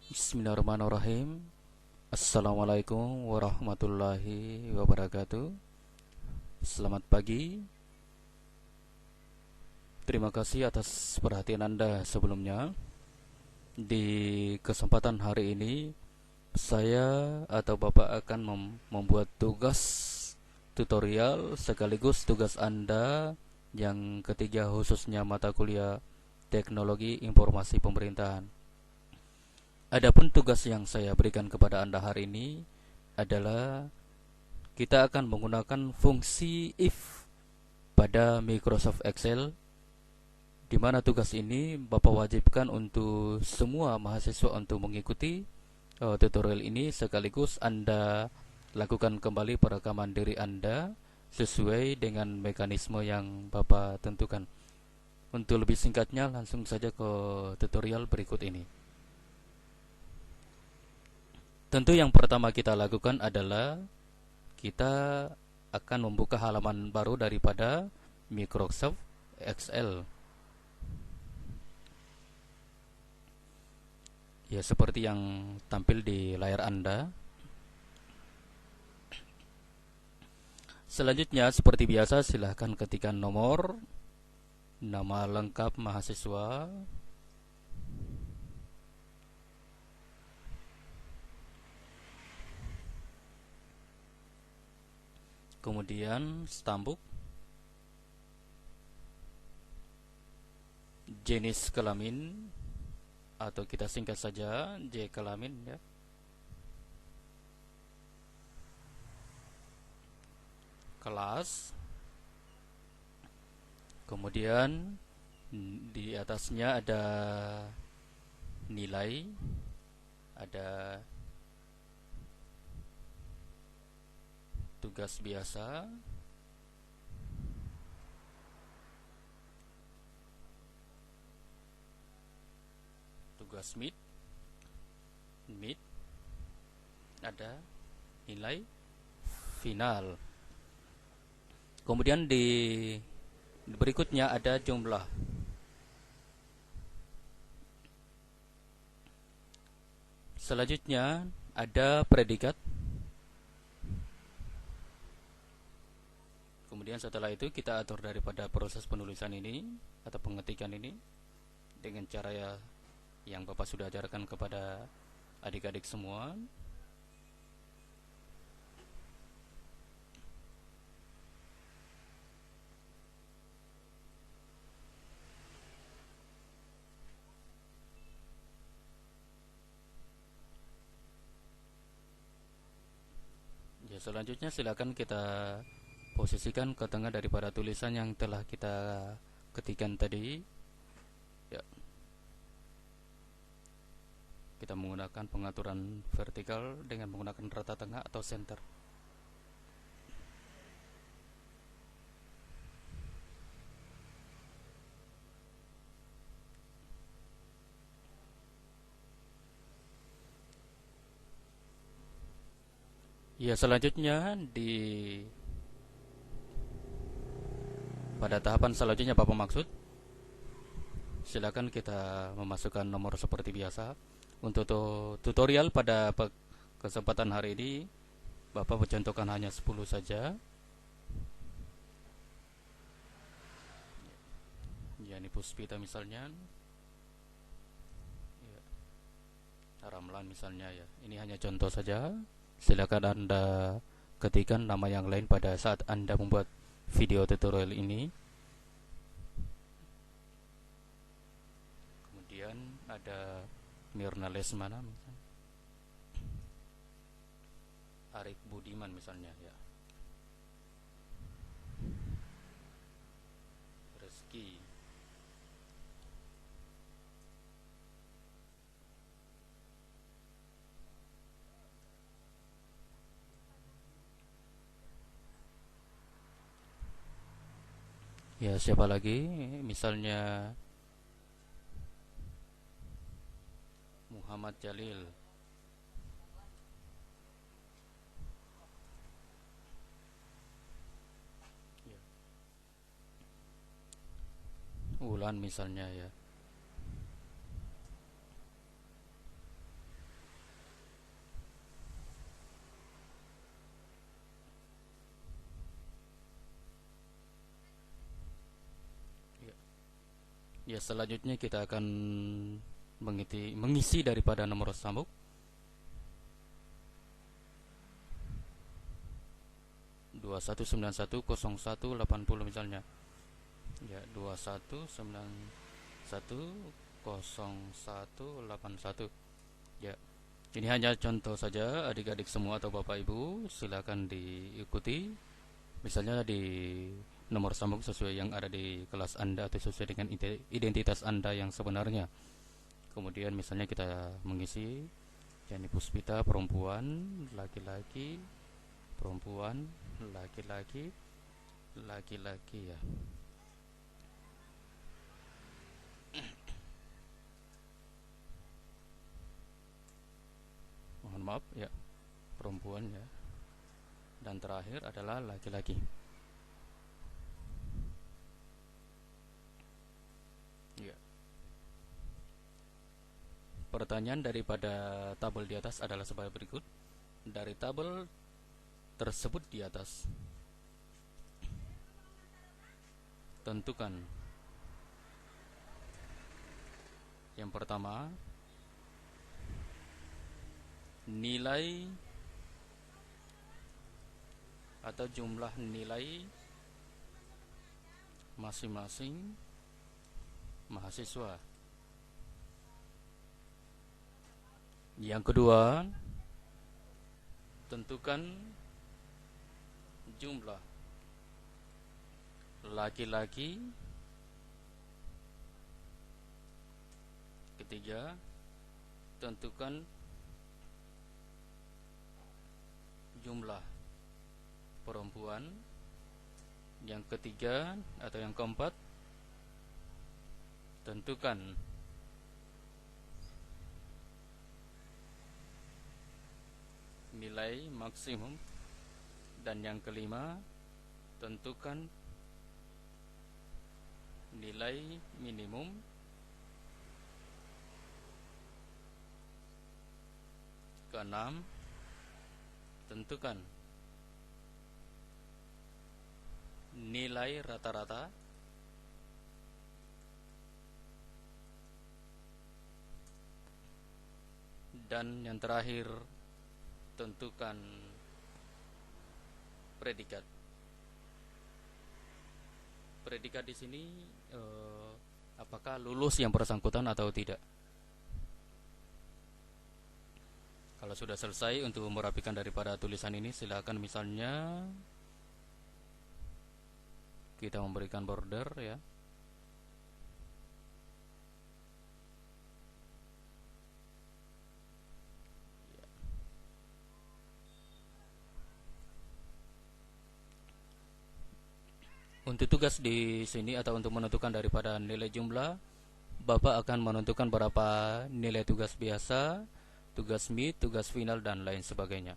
Bismillahirrahmanirrahim. Assalamualaikum warahmatullahi wabarakatuh. Selamat pagi. Terima kasih atas perhatian Anda sebelumnya. Di kesempatan hari ini, saya atau Bapak akan membuat tugas tutorial sekaligus tugas Anda yang ketiga, khususnya mata kuliah Teknologi Informasi Pemerintahan. Adapun tugas yang saya berikan kepada Anda hari ini adalah kita akan menggunakan fungsi if pada Microsoft Excel, di mana tugas ini Bapak wajibkan untuk semua mahasiswa untuk mengikuti tutorial ini, sekaligus Anda lakukan kembali perekaman diri Anda sesuai dengan mekanisme yang Bapak tentukan. Untuk lebih singkatnya, langsung saja ke tutorial berikut ini. Tentu yang pertama kita lakukan adalah kita akan membuka halaman baru daripada Microsoft Excel. Ya, seperti yang tampil di layar Anda. Selanjutnya, seperti biasa, silahkan ketikkan nomor, nama lengkap mahasiswa, kemudian stambuk, jenis kelamin, atau kita singkat saja J kelamin ya. Kelas. Kemudian di atasnya ada nilai, ada tugas biasa, tugas mid, ada nilai final. Kemudian di berikutnya ada jumlah. Selanjutnya ada predikat. Kemudian setelah itu kita atur daripada proses penulisan ini atau pengetikan ini dengan cara yang Bapak sudah ajarkan kepada adik-adik semua. Ya, selanjutnya silakan kita posisikan ke tengah daripada tulisan yang telah kita ketikkan tadi. Ya, kita menggunakan pengaturan vertikal dengan menggunakan rata tengah atau center. Ya, selanjutnya pada tahapan selanjutnya Bapak maksud, silakan kita memasukkan nomor seperti biasa. Untuk tutorial pada kesempatan hari ini Bapak mencontohkan hanya 10 saja. Ya, ini Puspita misalnya. Ya, Ramlan misalnya ya. Ini hanya contoh saja. Silakan Anda ketikkan nama yang lain pada saat Anda membuat video tutorial ini. Kemudian ada Mirna Lesmana misalnya. Arik Budiman misalnya ya. Reski. Ya, siapa lagi? Misalnya Muhammad Jalil. Ya. Ulan misalnya ya. Ya, selanjutnya kita akan mengisi daripada nomor sambung 21910180 misalnya. Ya, 21910181. Ya, ini hanya contoh saja, adik-adik semua atau bapak ibu silakan diikuti. Misalnya di nomor sambung sesuai yang ada di kelas Anda atau sesuai dengan identitas Anda yang sebenarnya. Kemudian misalnya kita mengisi Yani Puspita perempuan, laki-laki, perempuan, laki-laki, laki-laki ya. Mohon maaf ya, perempuan ya. Dan terakhir adalah laki-laki. Ya. Pertanyaan daripada tabel di atas adalah sebagai berikut. Dari tabel tersebut di atas, tentukan yang pertama nilai atau jumlah nilai masing-masing mahasiswa. Yang kedua, tentukan jumlah laki-laki. Ketiga, tentukan jumlah perempuan. Yang ketiga atau yang keempat, tentukan nilai maksimum. Dan yang kelima, tentukan nilai minimum. Keenam, tentukan nilai rata-rata. Dan yang terakhir, tentukan predikat. Predikat di sini apakah lulus yang bersangkutan atau tidak. Kalau sudah selesai untuk merapikan daripada tulisan ini, silakan misalnya kita memberikan border ya. Untuk tugas di sini atau untuk menentukan daripada nilai jumlah, Bapak akan menentukan berapa nilai tugas biasa, tugas mid, tugas final dan lain sebagainya.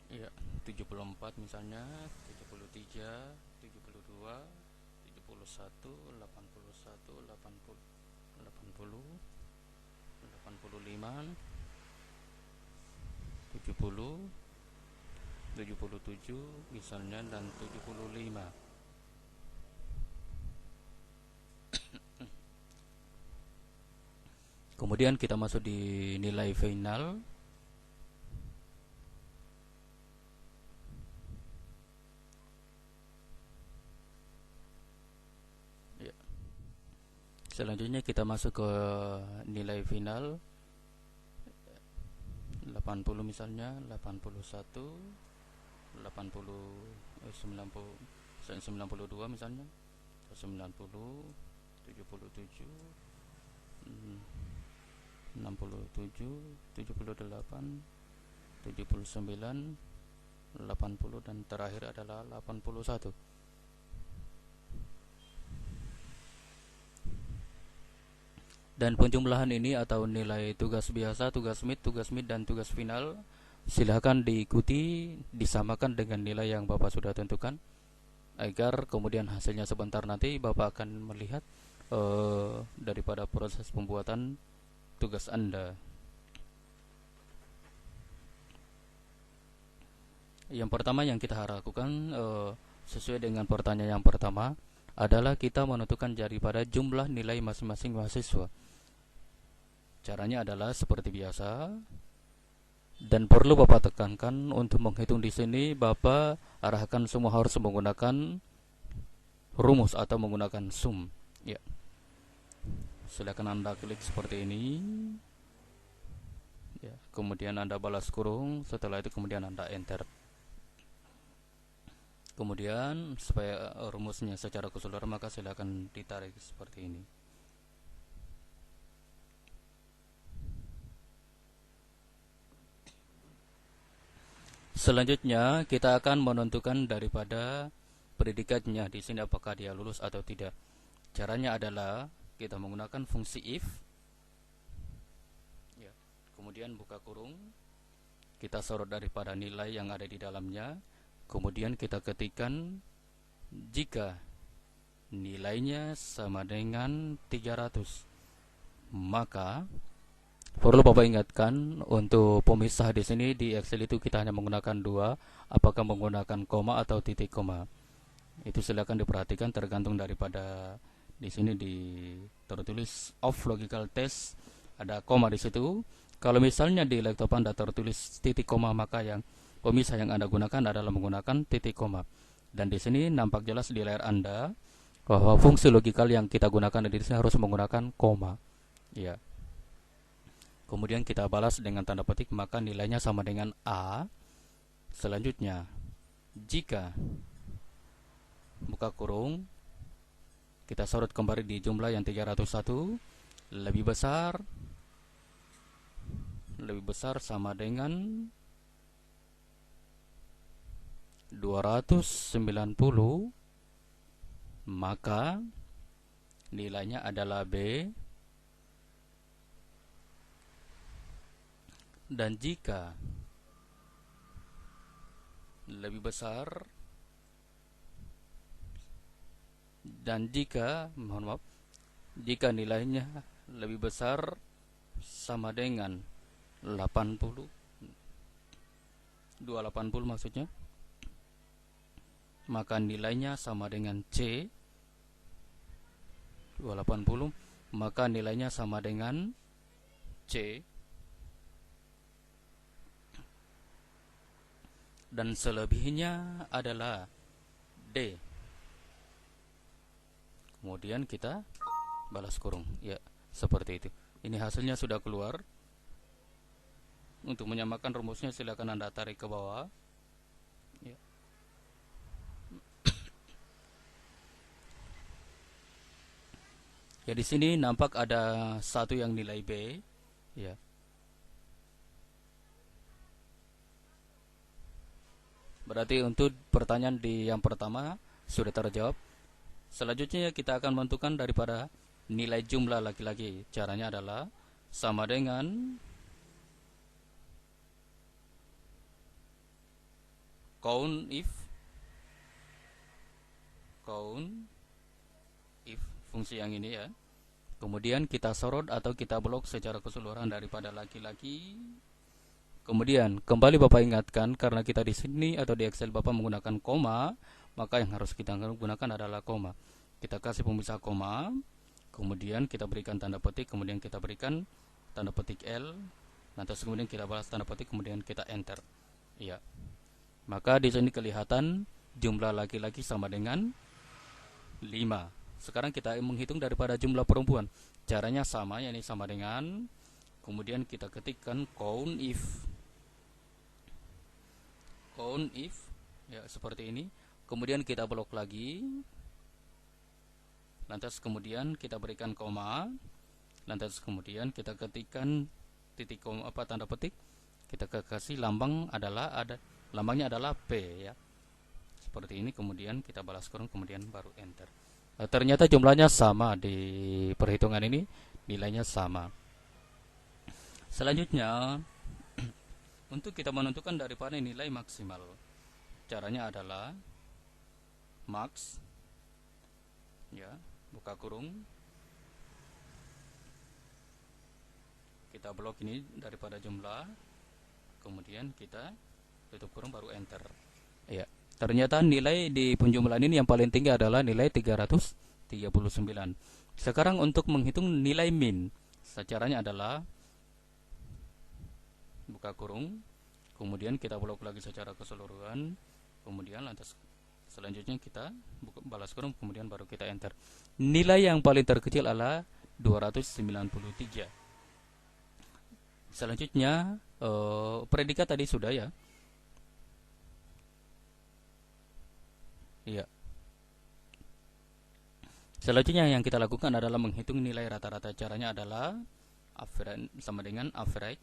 Ya, 74 misalnya, 73, 72, 71, 81, 80, 80, 85, 70, 77 misalnya dan 75. Kemudian kita masuk di nilai final. Ya. Selanjutnya kita masuk ke nilai final 80 misalnya, 81, 80, 90, 92 misalnya, 90, 77, 67, 78, 79, 80, dan terakhir adalah 81. Dan penjumlahan ini atau nilai tugas biasa, tugas mid, dan tugas final silakan diikuti disamakan dengan nilai yang Bapak sudah tentukan, agar kemudian hasilnya sebentar nanti Bapak akan melihat daripada proses pembuatan tugas Anda. Yang pertama yang kita lakukan sesuai dengan pertanyaan yang pertama adalah kita menentukan daripada jumlah nilai masing-masing mahasiswa. Caranya adalah seperti biasa, dan perlu Bapak tekankan untuk menghitung di sini Bapak arahkan semua harus menggunakan rumus atau menggunakan sum. Ya. Silakan Anda klik seperti ini. Ya, kemudian Anda balas kurung, setelah itu kemudian Anda enter. Kemudian supaya rumusnya secara keseluruhan maka silakan ditarik seperti ini. Selanjutnya kita akan menentukan daripada predikatnya di sini apakah dia lulus atau tidak. Caranya adalah kita menggunakan fungsi if. Ya. Kemudian buka kurung. Kita sorot daripada nilai yang ada di dalamnya. Kemudian kita ketikkan jika nilainya sama dengan 300, maka perlu Bapak ingatkan untuk pemisah di sini di Excel itu kita hanya menggunakan dua, apakah menggunakan koma atau titik koma. Itu silakan diperhatikan tergantung daripada di sini tertulis off logical test ada koma di situ. Kalau misalnya di laptop Anda tertulis titik koma, maka yang pemisah yang Anda gunakan adalah menggunakan titik koma. Dan di sini nampak jelas di layar Anda bahwa fungsi logikal yang kita gunakan di sini harus menggunakan koma. Ya. Kemudian kita balas dengan tanda petik, maka nilainya sama dengan A. Selanjutnya, jika buka kurung, kita sorot kembali di jumlah yang 301 lebih besar sama dengan 290, maka nilainya adalah B. Dan jika lebih besar jika nilainya lebih besar sama dengan 80, 280 maksudnya, maka nilainya sama dengan C. 280, maka nilainya sama dengan C. Dan selebihnya adalah D. Kemudian kita balas kurung. Ya, seperti itu. Ini hasilnya sudah keluar. Untuk menyamakan rumusnya silakan Anda tarik ke bawah. Ya. Ya, di sini nampak ada satu yang nilai B. Ya. Berarti untuk pertanyaan di yang pertama sudah terjawab. Selanjutnya kita akan menentukan daripada nilai jumlah laki-laki. Caranya adalah sama dengan count if fungsi yang ini ya. Kemudian kita sorot atau kita blok secara keseluruhan daripada laki-laki. Kemudian kembali Bapak ingatkan, karena kita di sini atau di Excel Bapak menggunakan koma, maka yang harus kita gunakan adalah koma. Kita kasih pemisah koma, kemudian kita berikan tanda petik, kemudian kita berikan tanda petik L, nanti kemudian kita balas tanda petik, kemudian kita enter. Iya. Maka di sini kelihatan jumlah laki-laki sama dengan 5. Sekarang kita menghitung daripada jumlah perempuan. Caranya sama, yakni sama dengan, kemudian kita ketikkan count if ya seperti ini, kemudian kita blok lagi, lantas kemudian kita berikan koma, lantas kemudian kita ketikkan titik koma tanda petik, kita kasih lambangnya adalah P ya. Seperti ini, kemudian kita balas kurung, kemudian baru enter. Ternyata jumlahnya sama di perhitungan ini, nilainya sama. Selanjutnya untuk kita menentukan daripada nilai maksimal, caranya adalah max ya, buka kurung, kita blok ini daripada jumlah, kemudian kita tutup kurung baru enter ya. Ternyata nilai di penjumlahan ini yang paling tinggi adalah nilai 339. Sekarang untuk menghitung nilai min, caranya adalah buka kurung, kemudian kita blok lagi secara keseluruhan, kemudian lantas selanjutnya kita balas kurung, kemudian baru kita enter. Nilai yang paling terkecil adalah 293. Selanjutnya predikat tadi sudah ya. Iya. Selanjutnya yang kita lakukan adalah menghitung nilai rata-rata. Caranya adalah average sama dengan average.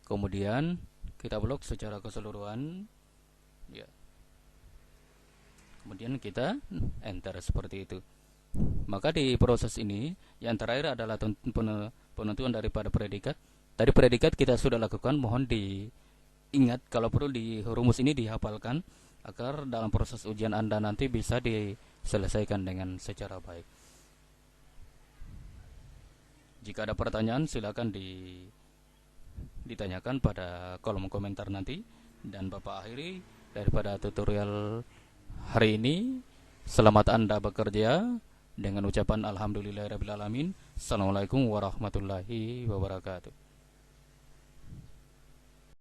Kemudian kita blok secara keseluruhan ya. Kemudian kita enter seperti itu. Maka di proses ini yang terakhir adalah penentuan daripada predikat. Tadi predikat kita sudah lakukan, mohon diingat kalau perlu di rumus ini dihafalkan agar dalam proses ujian Anda nanti bisa diselesaikan dengan secara baik. Jika ada pertanyaan silakan ditanyakan pada kolom komentar nanti. Dan Bapak akhiri daripada tutorial hari ini. Selamat Anda bekerja dengan ucapan alhamdulillahirabbil alamin. Assalamualaikum warahmatullahi wabarakatuh.